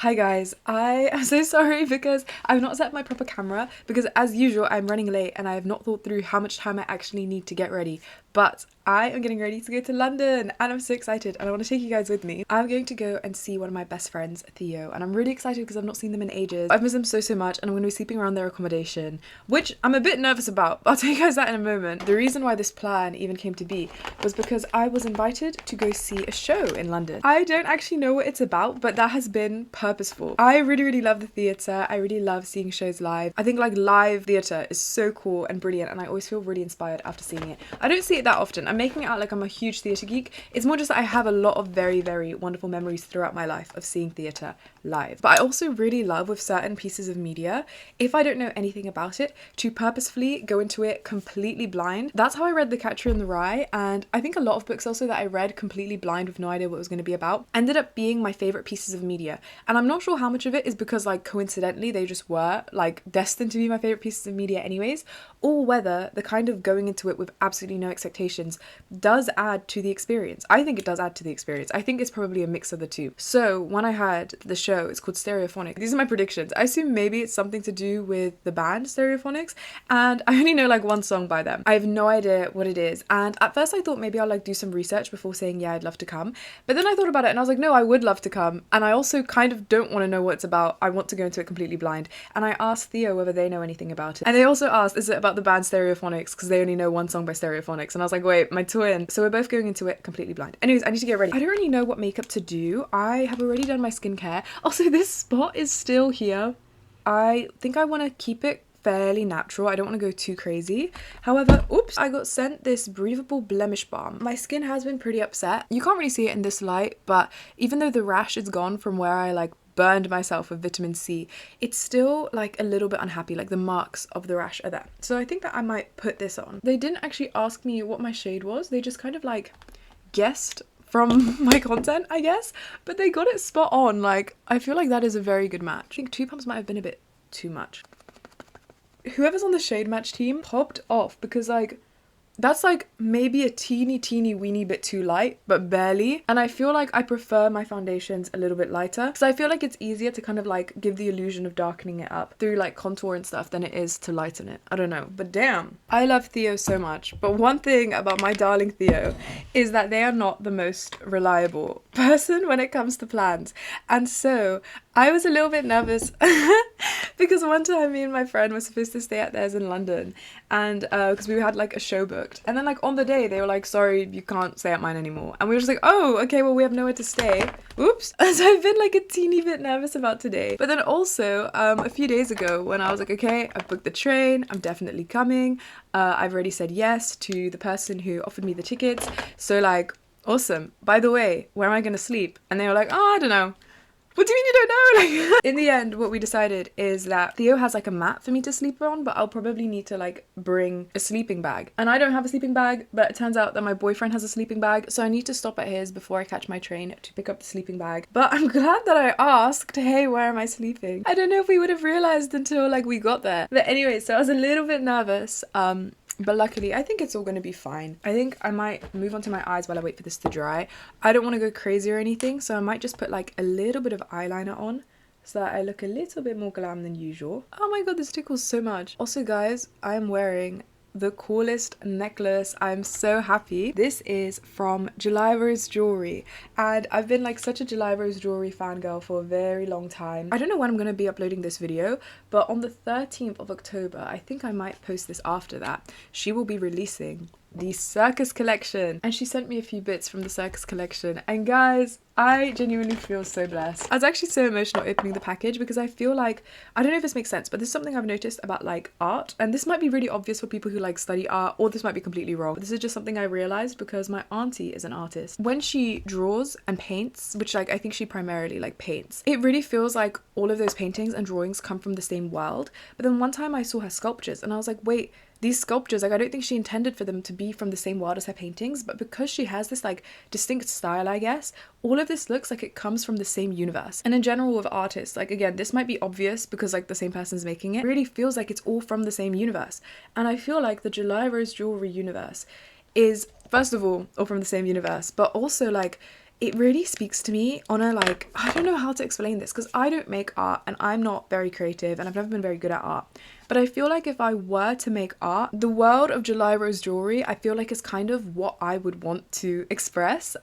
Hi guys, I am so sorry because I've not set up my proper camera because as usual I'm running late and I have not thought through how much time I actually need to get ready. But I am getting ready to go to London and I'm so excited and I want to take you guys with me. I'm going to go and see one of my best friends, Theo, and I'm really excited because I've not seen them in ages. I've missed them so much and I'm going to be sleeping around their accommodation, which I'm a bit nervous about. I'll tell you guys that in a moment. The reason why this plan even came to be was because I was invited to go see a show in London. I don't actually know what it's about, but that has been purposeful. I really love the theatre. I really love seeing shows live. I think like live theatre is so cool and brilliant and I always feel really inspired after seeing it. I don't see it that often. I'm making it out like I'm a huge theatre geek. It's more just that I have a lot of very wonderful memories throughout my life of seeing theatre live. But I also really love with certain pieces of media, if I don't know anything about it, to purposefully go into it completely blind. That's how I read The Catcher in the Rye, and I think a lot of books also that I read completely blind with no idea what it was going to be about ended up being my favourite pieces of media. And I'm not sure how much of it is because like coincidentally they just were like destined to be my favourite pieces of media anyways, or whether the kind of going into it with absolutely no expectations does add to the experience. I think it does add to the experience. I think it's probably a mix of the two. So when I heard the show, it's called Stereophonics. These are my predictions. I assume maybe it's something to do with the band Stereophonics, and I only know like one song by them. I have no idea what it is, and at first I thought maybe I'll like do some research before saying yeah, I'd love to come. But then I thought about it and I was like, no, I would love to come, and I also kind of don't want to know what it's about. I want to go into it completely blind. And I asked Theo whether they know anything about it, and they also asked, is it about the band Stereophonics, because they only know one song by Stereophonics. And I was like, wait, my twin. So we're both going into it completely blind. Anyways, I need to get ready. I don't really know what makeup to do. I have already done my skincare. Also, this spot is still here. I think I want to keep it fairly natural. I don't want to go too crazy. However, oops, I got sent this breathable blemish balm. My skin has been pretty upset. You can't really see it in this light, but even though the rash is gone from where I like burned myself with vitamin C, it's still like a little bit unhappy, like the marks of the rash are there. So I think that I might put this on. They didn't actually ask me what my shade was. They just kind of like guessed from my content, I guess, but they got it spot on. Like, I feel like that is a very good match. I think 2 pumps might have been a bit too much. Whoever's on the shade match team popped off because like that's like maybe a teeny weeny bit too light, but barely. And I feel like I prefer my foundations a little bit lighter because I feel like it's easier to kind of like give the illusion of darkening it up through like contour and stuff than it is to lighten it. I don't know, but damn, I love Theo so much. But one thing about my darling Theo is that they are not the most reliable person when it comes to plans. And so I was a little bit nervous because one time me and my friend were supposed to stay at theirs in London, and because we had like a show booked, and then like on the day they were like, sorry, you can't stay at mine anymore, and we were just like, oh okay, well we have nowhere to stay, oops. So I've been like a teeny bit nervous about today. But then also a few days ago when I was like, okay, I've booked the train, I'm definitely coming, I've already said yes to the person who offered me the tickets, so like awesome. By the way, where am I gonna sleep? And they were like, oh, I don't know. What do you mean you don't know? Like, in the end, what we decided is that Theo has like a mat for me to sleep on, but I'll probably need to like bring a sleeping bag. And I don't have a sleeping bag, but it turns out that my boyfriend has a sleeping bag, so I need to stop at his before I catch my train to pick up the sleeping bag. But I'm glad that I asked, hey, where am I sleeping? I don't know if we would have realized until like we got there. But anyway, so I was a little bit nervous. But luckily, I think it's all going to be fine. I think I might move on to my eyes while I wait for this to dry. I don't want to go crazy or anything, so I might just put like a little bit of eyeliner on so that I look a little bit more glam than usual. Oh my god, this tickles so much. Also guys, I am wearing the coolest necklace. I'm so happy. This is from July Rose Jewelry, and I've been like such a July Rose Jewelry fangirl for a very long time. I don't know when I'm going to be uploading this video, but on the 13th of October, I think I might post this after that, she will be releasing the Circus collection, and she sent me a few bits from the Circus collection, and guys, I genuinely feel so blessed. I was actually so emotional opening the package because I feel like, I don't know if this makes sense, but this is something I've noticed about like art, and this might be really obvious for people who like study art, or this might be completely wrong, but this is just something I realized because my auntie is an artist. When she draws and paints, which like I think she primarily like paints, it really feels like all of those paintings and drawings come from the same world. But then one time I saw her sculptures and I was like, wait, these sculptures, like I don't think she intended for them to be from the same world as her paintings, but because she has this like distinct style, I guess, all of this looks like it comes from the same universe. And in general with artists, like again, this might be obvious because like the same person's making it, it really feels like it's all from the same universe. And I feel like the July Rose Jewelry universe is, first of all from the same universe, but also like it really speaks to me on a like, I don't know how to explain this because I don't make art and I'm not very creative and I've never been very good at art. But I feel like if I were to make art, the world of July Rose jewelry, I feel like is kind of what I would want to express.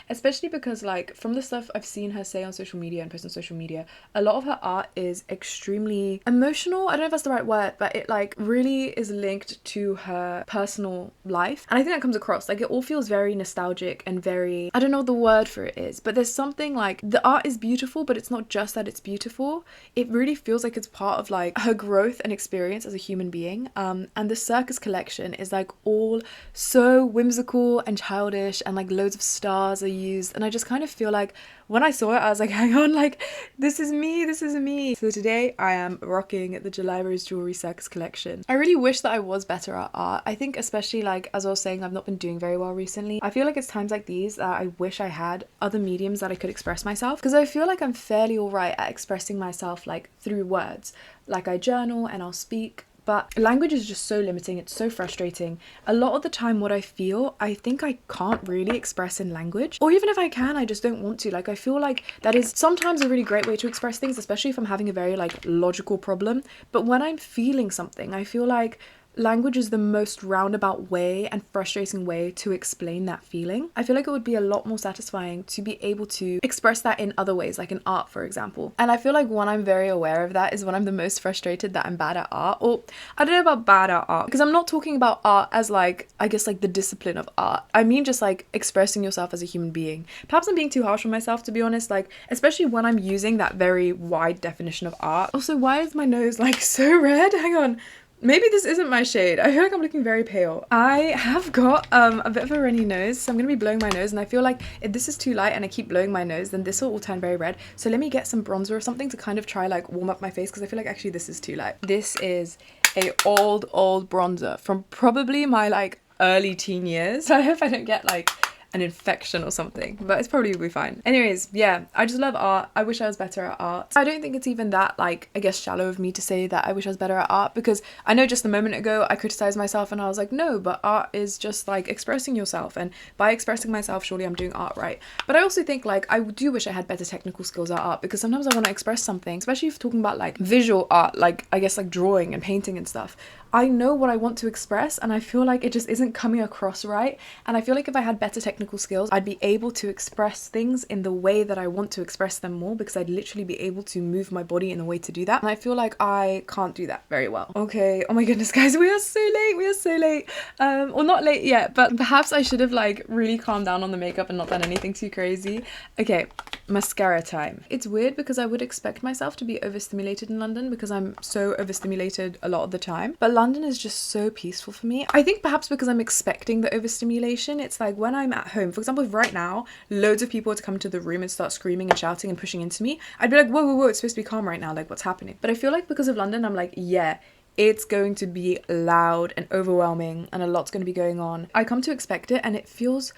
Especially because like from the stuff I've seen her say on social media and post on social media, a lot of her art is extremely emotional. I don't know if that's the right word, but it like really is linked to her personal life. And I think that comes across. Like it all feels very nostalgic and very, I don't know what the word for it is, but there's something like the art is beautiful, but it's not just that it's beautiful. It really feels like it's part of like her growth and experience as a human being. And the circus collection is like all so whimsical and childish and like loads of stars are used. And I just kind of feel like when I saw it, I was like, hang on, like this is me, this is me. So today I am rocking the July Rose Jewelry Circus collection. I really wish that I was better at art. I think especially like, as I was saying, I've not been doing very well recently. I feel like it's times like these that I wish I had other mediums that I could express myself, because I feel like I'm fairly alright at expressing myself like through words. Like I journal and I'll speak, but language is just so limiting. It's so frustrating. A lot of the time what I feel, I think I can't really express in language, or even if I can, I just don't want to. Like I feel like that is sometimes a really great way to express things, especially if I'm having a very like logical problem. But when I'm feeling something, I feel like language is the most roundabout way and frustrating way to explain that feeling. I feel like it would be a lot more satisfying to be able to express that in other ways, like in art, for example. And I feel like when I'm very aware of that is when I'm the most frustrated that I'm bad at art. Or I don't know about bad at art, because I'm not talking about art as like, I guess like the discipline of art. I mean just like expressing yourself as a human being. Perhaps I'm being too harsh on myself, to be honest, like especially when I'm using that very wide definition of art. Also, why is my nose like so red? Hang on. Maybe this isn't my shade. I feel like I'm looking very pale. I have got a bit of a runny nose, so I'm gonna be blowing my nose, and I feel like if this is too light and I keep blowing my nose, then this will all turn very red. So let me get some bronzer or something to kind of try like warm up my face, because I feel like actually this is too light. This is a old bronzer from probably my like early teen years. So I hope I don't get like an infection or something, but it's probably will be fine. Anyways, yeah, I just love art. I wish I was better at art. I don't think it's even that like, I guess, shallow of me to say that I wish I was better at art, because I know just a moment ago I criticized myself and I was like, no, but art is just like expressing yourself, and by expressing myself surely I'm doing art right. But I also think like I do wish I had better technical skills at art, because sometimes I want to express something, especially if you're talking about like visual art, like I guess like drawing and painting and stuff. I know what I want to express and I feel like it just isn't coming across right. And I feel like if I had better technical skills, I'd be able to express things in the way that I want to express them more, because I'd literally be able to move my body in a way to do that. And I feel like I can't do that very well. Okay, oh my goodness guys, we are so late. Well, not late yet, but perhaps I should have like really calmed down on the makeup and not done anything too crazy. Okay, mascara time. It's weird because I would expect myself to be overstimulated in London because I'm so overstimulated a lot of the time, but London is just so peaceful for me. I think perhaps because I'm expecting the overstimulation. It's like when I'm at home, for example, if right now loads of people were to come to the room and start screaming and shouting and pushing into me, I'd be like, whoa, it's supposed to be calm right now, like what's happening? But I feel like because of London, I'm like, yeah, it's going to be loud and overwhelming and a lot's going to be going on. I come to expect it and it feels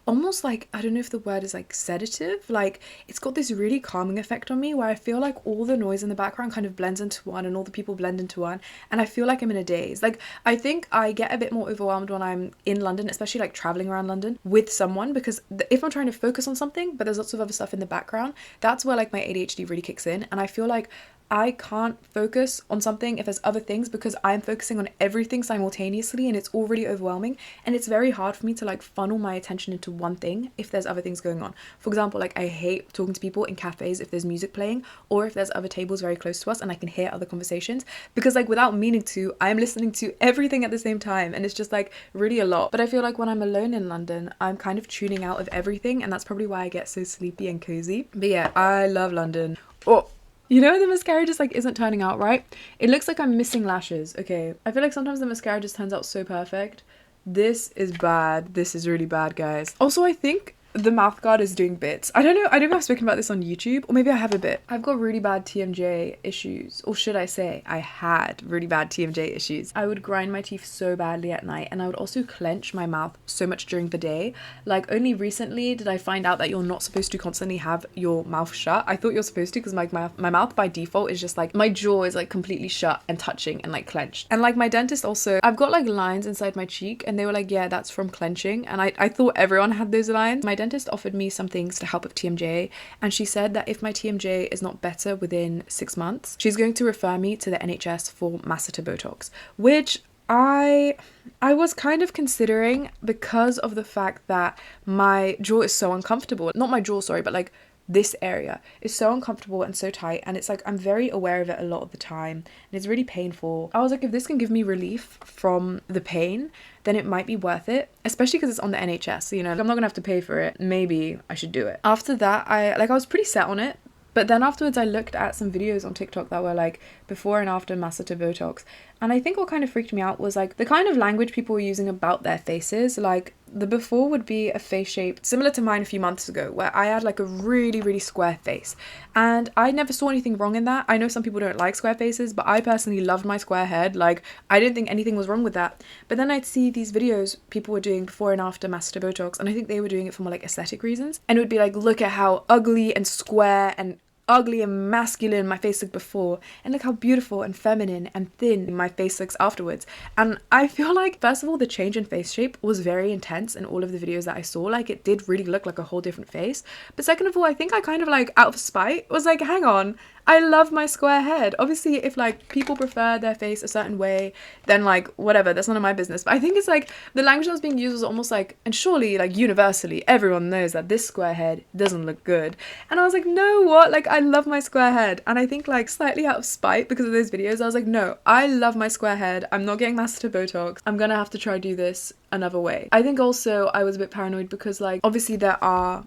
almost like, I don't know if the word is like sedative, like it's got this really calming effect on me where I feel like all the noise in the background kind of blends into one and all the people blend into one, and I feel like I'm in a daze. Like I think I get a bit more overwhelmed when I'm in London, especially like traveling around London with someone, because if I'm trying to focus on something but there's lots of other stuff in the background, that's where like my ADHD really kicks in, and I feel like I can't focus on something if there's other things because I'm focusing on everything simultaneously and it's all really overwhelming, and it's very hard for me to like funnel my attention into one thing if there's other things going on. For example, like I hate talking to people in cafes if there's music playing or if there's other tables very close to us and I can hear other conversations, because like without meaning to, I'm listening to everything at the same time and it's just like really a lot. But I feel like when I'm alone in London, I'm kind of tuning out of everything, and that's probably why I get so sleepy and cozy. But yeah, I love London. Oh, you know, the mascara just like isn't turning out right. It looks like I'm missing lashes. Okay, I feel like sometimes the mascara just turns out so perfect. This is bad. This is really bad, guys. Also, I think the mouth guard is doing bits. I don't know if I've spoken about this on YouTube, or maybe I have a bit. I've got really bad TMJ issues, or should I say I had really bad TMJ issues. I would grind my teeth so badly at night, and I would also clench my mouth so much during the day. Like only recently did I find out that you're not supposed to constantly have your mouth shut. I thought you're supposed to, because my mouth by default is just like, my jaw is like completely shut and touching and like clenched. And like my dentist also, I've got like lines inside my cheek and they were like, yeah, that's from clenching. And I thought everyone had those lines. My dentist offered me some things to help with TMJ, and she said that if my TMJ is not better within 6 months, she's going to refer me to the NHS for masseter Botox, which I was kind of considering because of the fact that my jaw is so uncomfortable. Not my jaw, sorry, but like this area is so uncomfortable and so tight, and it's like I'm very aware of it a lot of the time, and it's really painful. I was like, if this can give me relief from the pain, then it might be worth it, especially because it's on the NHS, so, you know, I'm not gonna have to pay for it. Maybe I should do it. After that, I was pretty set on it. But then afterwards I looked at some videos on TikTok that were like before and after masseter Botox, and I think what kind of freaked me out was like the kind of language people were using about their faces. Like the before would be a face shape similar to mine a few months ago, where I had like a really square face, and I never saw anything wrong in that. I know some people don't like square faces, but I personally loved my square head. Like I didn't think anything was wrong with that. But then I'd see these videos people were doing before and after masseter Botox, and I think they were doing it for more like aesthetic reasons, and it would be like, look at how ugly and square and ugly and masculine my face looked before, and look how beautiful and feminine and thin my face looks afterwards. And I feel like, first of all, the change in face shape was very intense in all of the videos that I saw. Like it did really look like a whole different face. But second of all, I think I kind of like out of spite was like, hang on, I love my square head. Obviously if like people prefer their face a certain way, then like whatever, that's none of my business. But I think it's like the language that was being used was almost like, and surely like universally everyone knows that this square head doesn't look good. And I was like, no, what, like I love my square head. And I think like slightly out of spite because of those videos, I was like, no, I love my square head. I'm not getting masseter Botox. I'm gonna have to try do this another way. I think also I was a bit paranoid because like obviously there are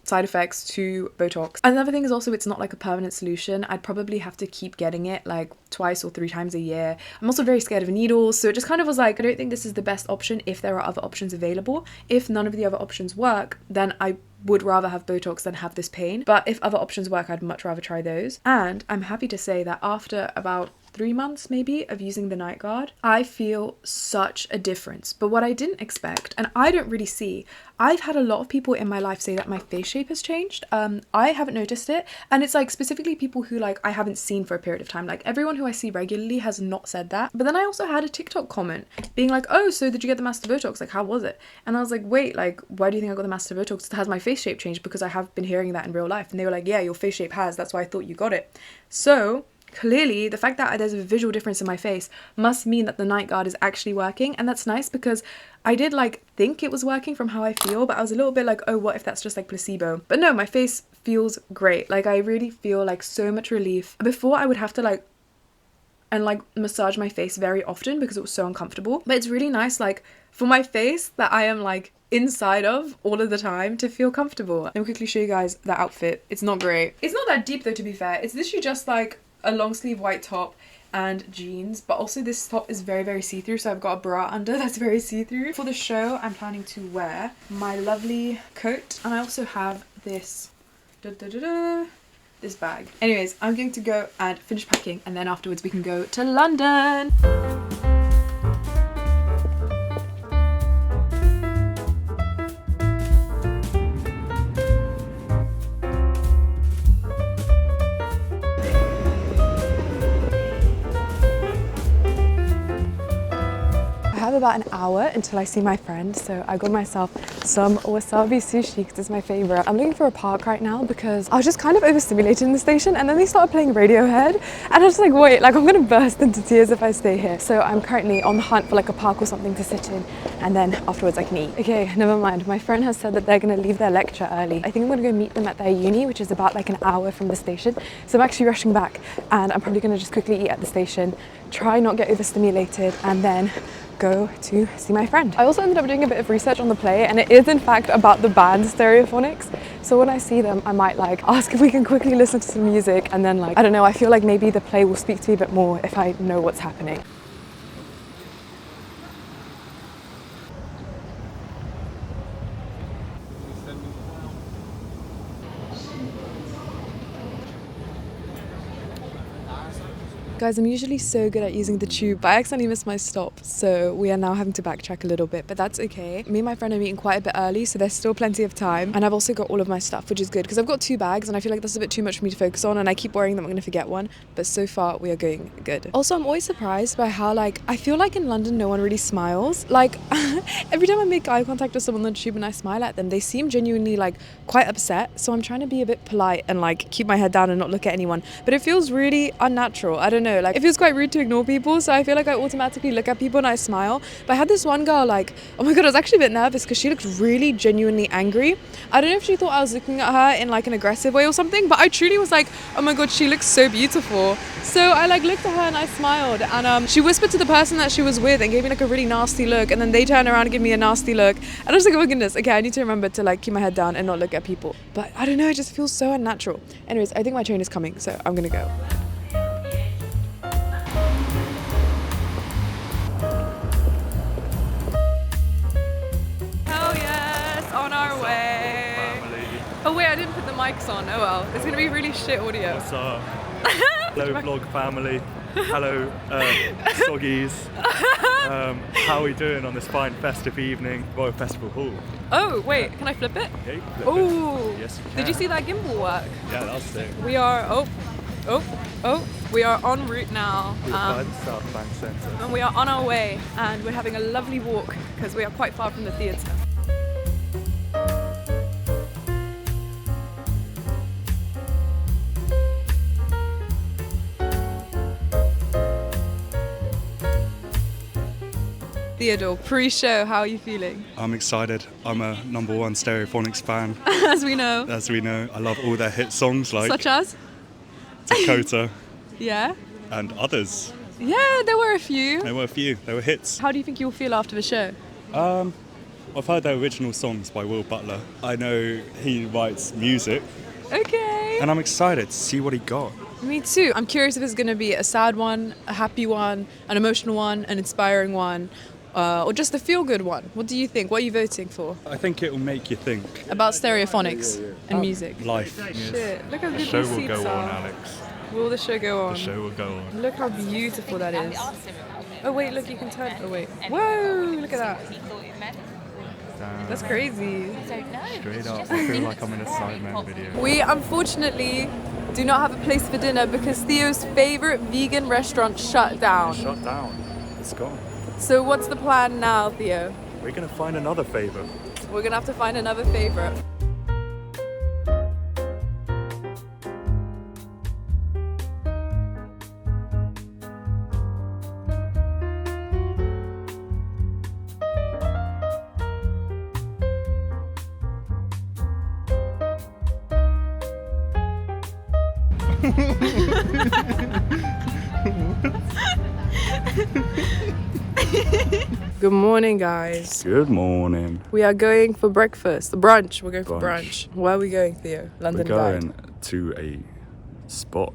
side effects to Botox. Another thing is also it's not like a permanent solution. I'd probably have to keep getting it like twice or 3 times a year. I'm also very scared of needles, so it just kind of was like, I don't think this is the best option if there are other options available. If none of the other options work, then I would rather have Botox than have this pain. But if other options work, I'd much rather try those. And I'm happy to say that after about 3 months maybe of using the night guard, I feel such a difference. But what I didn't expect, and I don't really see, I've had a lot of people in my life say that my face shape has changed. I haven't noticed it, and it's like specifically people who like I haven't seen for a period of time. Like everyone who I see regularly has not said that. But then I also had a TikTok comment being like, oh, so did you get the masseter Botox? Like how was it? And I was like, wait, like why do you think I got the masseter Botox? Has my face shape changed? Because I have been hearing that in real life. And they were like, yeah, your face shape has, that's why I thought you got it. So clearly the fact that there's a visual difference in my face must mean that the night guard is actually working, and that's nice because I did like think it was working from how I feel, but I was a little bit like, oh, what if that's just like placebo? But no, my face feels great. Like I really feel like so much relief. Before I would have to like massage my face very often because it was so uncomfortable, but it's really nice like for my face that I am like inside of all of the time to feel comfortable. Let me quickly show you guys the outfit. It's not great. It's not that deep though, to be fair. It's literally just like a long sleeve white top and jeans, but also this top is very see-through, so I've got a bra under that's very see-through. For the show I'm planning to wear my lovely coat, and I also have this this bag. Anyways, I'm going to go and finish packing, and then afterwards we can go to London. I have about an hour until I see my friend, so I got myself some wasabi sushi because it's my favorite. I'm looking for a park right now because I was just kind of overstimulated in the station, and then they started playing Radiohead, and I was like, wait, like I'm gonna burst into tears if I stay here. So I'm currently on the hunt for like a park or something to sit in, and then afterwards I can eat. Okay, never mind. My friend has said that they're gonna leave their lecture early. I think I'm gonna go meet them at their uni, which is about like an hour from the station. So I'm actually rushing back, and I'm probably gonna just quickly eat at the station, try not get overstimulated, and then go to see my friend. I also ended up doing a bit of research on the play, and it is in fact about the band Stereophonics. So when I see them, I might like ask if we can quickly listen to some music, and then like, I don't know, I feel like maybe the play will speak to me a bit more if I know what's happening. Guys, I'm usually so good at using the tube, but I accidentally missed my stop, so we are now having to backtrack a little bit, but that's okay. Me and my friend are meeting quite a bit early, so there's still plenty of time, and I've also got all of my stuff, which is good, because I've got 2 bags, and I feel like that's a bit too much for me to focus on, and I keep worrying that I'm going to forget one, but so far we are going good. Also, I'm always surprised by how, like, I feel like in London no one really smiles. Like, every time I make eye contact with someone on the tube and I smile at them, they seem genuinely, like, quite upset, so I'm trying to be a bit polite and, like, keep my head down and not look at anyone, but it feels really unnatural. I don't know, like, it feels quite rude to ignore people, so I feel like I automatically look at people and I smile. But I had this one girl, like, oh my god, I was actually a bit nervous because she looked really genuinely angry. I don't know if she thought I was looking at her in like an aggressive way or something, but I truly was like, oh my god, she looks so beautiful. So I like looked at her and I smiled, and she whispered to the person that she was with and gave me like a really nasty look, and then they turned around and gave me a nasty look, and I was like, oh my goodness, okay, I need to remember to like keep my head down and not look at people. But I don't know, it just feels so unnatural. Anyways, I think my train is coming, so I'm gonna go. On our way. Oh wait, I didn't put the mics on. Oh well, it's gonna be really shit audio. What's up? Hello vlog family. Hello soggies. How are we doing on this fine festive evening? Royal Festival Hall. Oh wait, can I flip it? Yeah, you can flip Oh, it. Yes, you can. Did you see that gimbal work? Yeah, that was sick. We are we are en route now. We were by the South Bank Centre. And we are on our way, and we're having a lovely walk because we are quite far from the theatre. Theodore, pre-show, how are you feeling? I'm excited. I'm a #1 Stereophonics fan. As we know. As we know, I love all their hit songs like Such as? Dakota Yeah? and others. Yeah, there were a few. There were a few. There were hits. How do you think you'll feel after the show? I've heard their original songs by Will Butler. I know he writes music, Okay. and I'm excited to see what he got. Me too. I'm curious if it's going to be a sad one, a happy one, an emotional one, an inspiring one, or just a feel-good one. What do you think? What are you voting for? I think it will make you think. About stereophonics and music. Life. Yes. Shit, look how The good show these will seats go are. on, Alex. Will the show go on? The show will go on. Look how beautiful that is. Oh wait, look, you can turn. Oh wait. Whoa, look at that. Damn. That's crazy. Straight up, I feel like I'm in a Sidemen video. We unfortunately do not have a place for dinner because Theo's favorite vegan restaurant shut down. Shut down. It's gone. So what's the plan now, Theo? We're gonna find another favourite. We're gonna have to find another favorite. Good morning, guys. Good morning. We are going for breakfast. Brunch. We're going for Brunch. brunch. Where are we going, Theo? London We're going Guide. to a spot.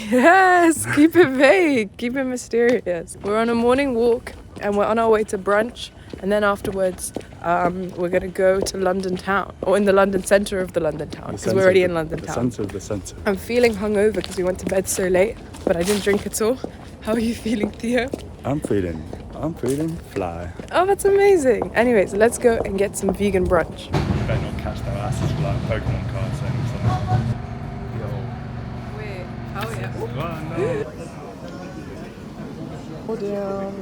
Yes, keep it vague. Keep it mysterious. We're on a morning walk and we're on our way to brunch. And then afterwards, we're going to go to London town, or in the London centre of the London town, because we're already in London town. The centre of the centre. I'm feeling hungover because we went to bed so late, but I didn't drink at all. How are you feeling, Theo? I'm feeling fly. Oh, that's amazing. Anyways, let's go and get some vegan brunch. You better not catch their asses for like Pokemon cards and something. Wait, oh yeah. Oh no. Hold down.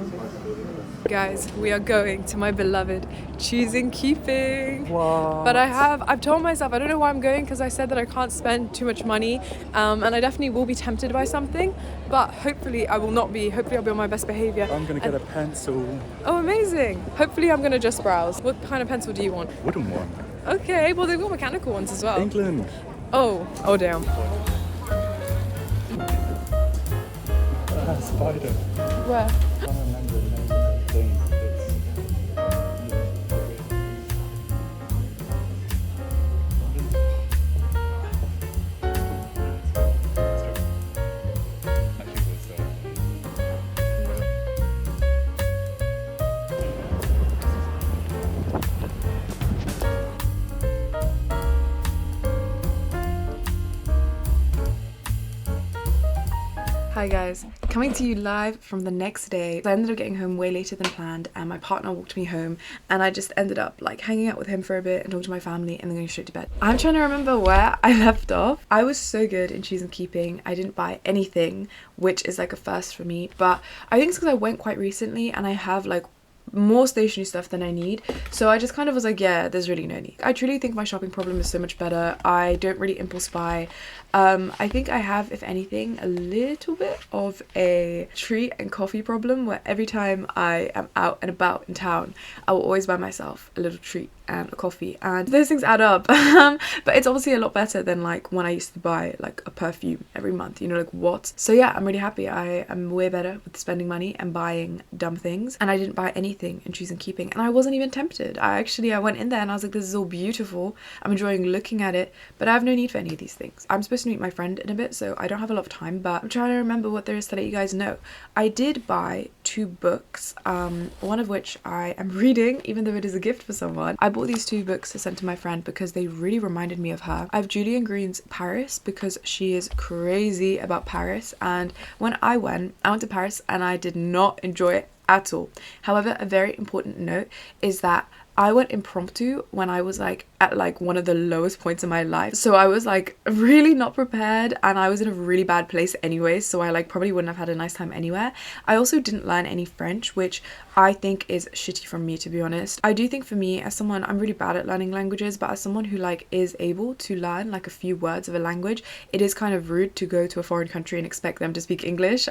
Guys, we are going to my beloved Choosing Keeping. Wow. But I've told myself, I don't know why I'm going because I said that I can't spend too much money, and I definitely will be tempted by something, but hopefully I will not be. Hopefully I'll be on my best behaviour. I'm gonna get a pencil. Oh, amazing. Hopefully I'm gonna just browse. What kind of pencil do you want? Wooden one. Okay, well they've got mechanical ones as well. England. Oh damn. Spider. Where? I can't remember the name of that thing. Hi guys, coming to you live from the next day. I ended up getting home way later than planned and my partner walked me home and I just ended up like hanging out with him for a bit and talking to my family and then going straight to bed. I'm trying to remember where I left off. I was so good in choosing keeping. I didn't buy anything, which is like a first for me, but I think it's because I went quite recently and I have like more stationery stuff than I need, so I just kind of was like, yeah, there's really no need. I truly think my shopping problem is so much better. I don't really impulse buy. I think I have, if anything, a little bit of a treat and coffee problem where every time I am out and about in town, I will always buy myself a little treat and a coffee, and those things add up. But it's obviously a lot better than like when I used to buy like a perfume every month, you know, like what? So yeah, I'm really happy. I am way better with spending money and buying dumb things, and I didn't buy anything in choosing keeping, and I wasn't even tempted. I went in there and I was like, this is all beautiful, I'm enjoying looking at it, but I have no need for any of these things. I'm supposed to meet my friend in a bit, so I don't have a lot of time, but I'm trying to remember what there is to let you guys know. I did buy 2 books, one of which I am reading, even though it is a gift for someone. I bought these 2 books to send to my friend because they really reminded me of her. I have Julian Green's Paris because she is crazy about Paris, and when I went to Paris and I did not enjoy it at all. However, a very important note is that I went impromptu when I was like at like one of the lowest points in my life. So I was like really not prepared and I was in a really bad place anyway, so I like probably wouldn't have had a nice time anywhere. I also didn't learn any French, which I think is shitty from me, to be honest. I do think for me, as someone, I'm really bad at learning languages, but as someone who like is able to learn like a few words of a language, it is kind of rude to go to a foreign country and expect them to speak English.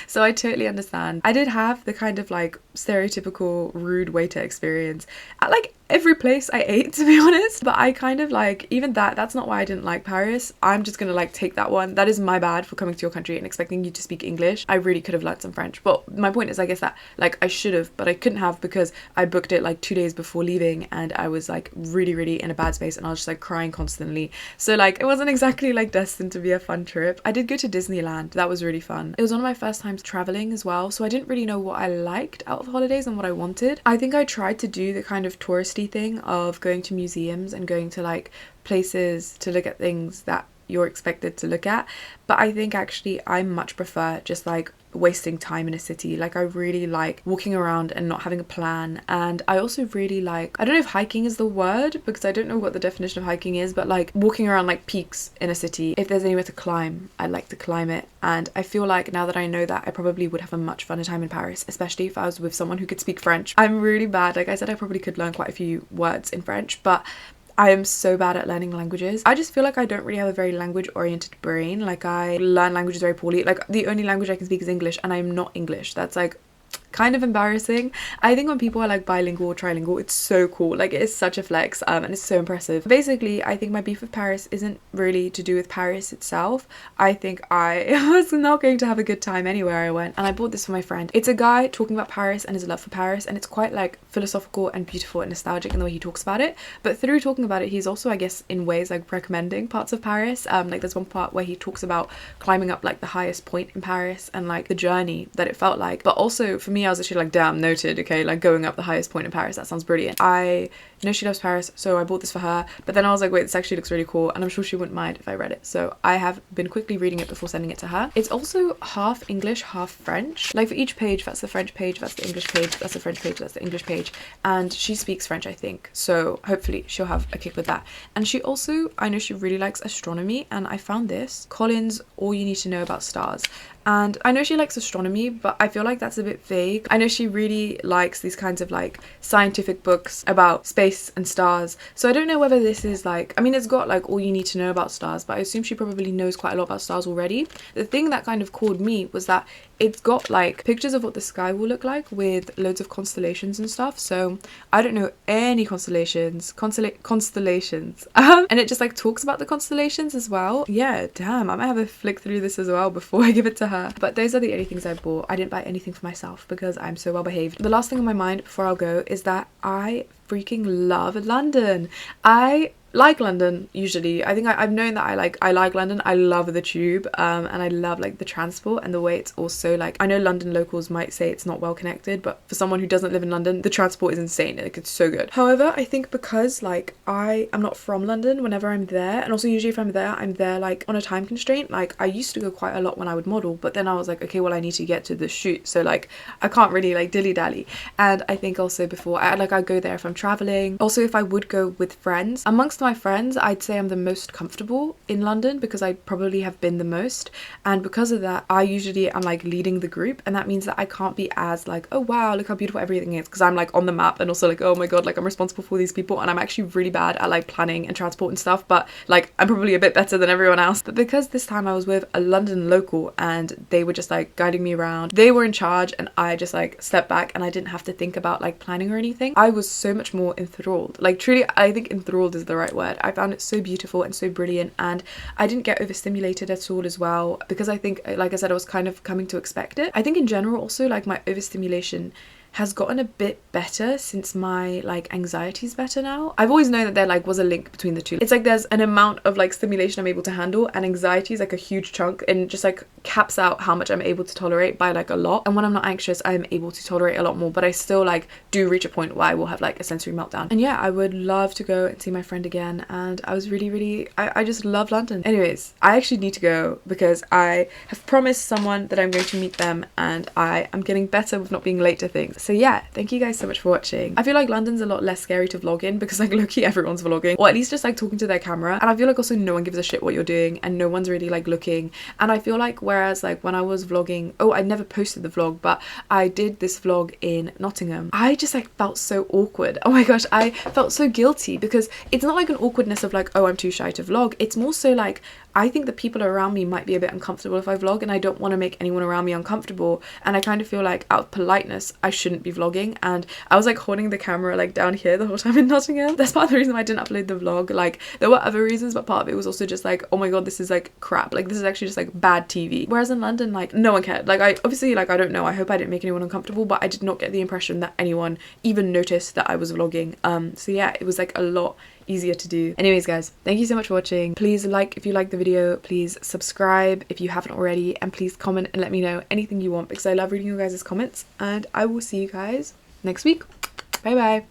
So I totally understand. I did have the kind of like stereotypical rude waiter experience at like every place I ate, to be honest, but I kind of like, even that's not why I didn't like Paris. I'm just gonna like take that one. That is my bad for coming to your country and expecting you to speak English. I really could have learned some French, but my point is, I guess that like I should have, but I couldn't have because I booked it like 2 days before leaving and I was like really in a bad space and I was just like crying constantly, so like it wasn't exactly like destined to be a fun trip. I did go to Disneyland. That was really fun. It was one of my first times traveling as well, so I didn't really know what I liked out of holidays and what I wanted. I think I tried to do the kind of touristy thing of going to museums and going to like places to look at things that you're expected to look at, but I think actually I much prefer just like wasting time in a city. Like I really like walking around and not having a plan, and I also really like, I don't know if hiking is the word because I don't know what the definition of hiking is, but like walking around like peaks in a city. If there's anywhere to climb, I'd like to climb it, and I feel like now that I know that, I probably would have a much funner time in Paris, especially if I was with someone who could speak French. I'm really bad. Like I said, I probably could learn quite a few words in French, but I am so bad at learning languages. I just feel like I don't really have a very language oriented brain. Like I learn languages very poorly. Like the only language I can speak is English, and I'm not English. That's like kind of embarrassing. I think when people are like bilingual or trilingual, it's so cool. Like it is such a flex, and it's so impressive. Basically, I think my beef with Paris isn't really to do with Paris itself. I think I was not going to have a good time anywhere I went, and I bought this for my friend. It's a guy talking about Paris and his love for Paris, and it's quite like philosophical and beautiful and nostalgic in the way he talks about it, but through talking about it, he's also, I guess, in ways like recommending parts of Paris. Like there's one part where he talks about climbing up like the highest point in Paris and like the journey that it felt like, but also for me, I was actually like, damn, noted, okay, like going up the highest point in Paris, that sounds brilliant. I know she loves Paris, so I bought this for her, but then I was like, wait, this actually looks really cool, and I'm sure she wouldn't mind if I read it, so I have been quickly reading it before sending it to her. It's also half English, half French. Like for each page, that's the French page, that's the English page, that's the French page, that's the English page, and she speaks French, I think, so hopefully she'll have a kick with that. And she also, I know she really likes astronomy, and I found this, Collins' All You Need to Know About Stars. And I know she likes astronomy, but I feel like that's a bit vague. I know she really likes these kinds of like scientific books about space and stars. So I don't know whether this is like, I mean, it's got like all you need to know about stars, but I assume she probably knows quite a lot about stars already. The thing that kind of called me was that it's got like pictures of what the sky will look like with loads of constellations and stuff. So I don't know any constellations, and it just like talks about the constellations as well. Yeah, damn, I might have a flick through this as well before I give it to her. But those are the only things I bought. I didn't buy anything for myself because I'm so well behaved. The last thing on my mind before I'll go is that I freaking love London. I like London usually. I think I've known that I like London. I love the tube, and I love like the transport and the way it's also like, I know London locals might say it's not well connected, but for someone who doesn't live in London, the transport is insane. Like, it's so good. However, I think because like I am not from London, whenever I'm there, and also usually if I'm there like on a time constraint. Like, I used to go quite a lot when I would model, but then I was like, okay, well, I need to get to the shoot, so like I can't really like dilly-dally. And I think also before I'd go there if I'm traveling. Also, if I would go with friends, amongst my friends, I'd say I'm the most comfortable in London because I probably have been the most, and because of that I usually am like leading the group, and that means that I can't be as like, oh wow, look how beautiful everything is, because I'm like on the map, and also like, oh my god, like I'm responsible for these people, and I'm actually really bad at like planning and transport and stuff, but like I'm probably a bit better than everyone else. But because this time I was with a London local and they were just like guiding me around, they were in charge, and I just like stepped back and I didn't have to think about like planning or anything, I was so much more enthralled. Like, truly, I think enthralled is the right word. I found it so beautiful and so brilliant, and I didn't get overstimulated at all as well, because I think, like I said, I was kind of coming to expect it. I think in general also, like, my overstimulation has gotten a bit better since my like anxiety is better now. I've always known that there like was a link between the two. It's like there's an amount of like stimulation I'm able to handle, and anxiety is like a huge chunk and just like caps out how much I'm able to tolerate by like a lot. And when I'm not anxious, I'm able to tolerate a lot more, but I still like do reach a point where I will have like a sensory meltdown. And yeah, I would love to go and see my friend again, and I was really I just love London. Anyways, I actually need to go because I have promised someone that I'm going to meet them, and I am getting better with not being late to things. So yeah, thank you guys so much for watching. I feel like London's a lot less scary to vlog in because like low-key everyone's vlogging, or at least just like talking to their camera, and I feel like also no one gives a shit what you're doing and no one's really like looking. And I feel like whereas like when I was vlogging, oh, I never posted the vlog, but I did this vlog in Nottingham, I just like felt so awkward. Oh my gosh, I felt so guilty because it's not like an awkwardness of like, oh, I'm too shy to vlog. It's more so like I think the people around me might be a bit uncomfortable if I vlog, and I don't want to make anyone around me uncomfortable, and I kind of feel like out of politeness I shouldn't be vlogging. And I was like holding the camera like down here the whole time in Nottingham. That's part of the reason why I didn't upload the vlog. Like, there were other reasons, but part of it was also just like, oh my god, this is like crap, like this is actually just like bad TV. Whereas in London, like no one cared. Like, I obviously, like, I don't know, I hope I didn't make anyone uncomfortable, but I did not get the impression that anyone even noticed that I was vlogging. So yeah, it was like a lot easier to do. Anyways guys, thank you so much for watching. Please like if you like the video, please subscribe if you haven't already, and please comment and let me know anything you want because I love reading your guys' comments, and I will see you guys next week. Bye bye.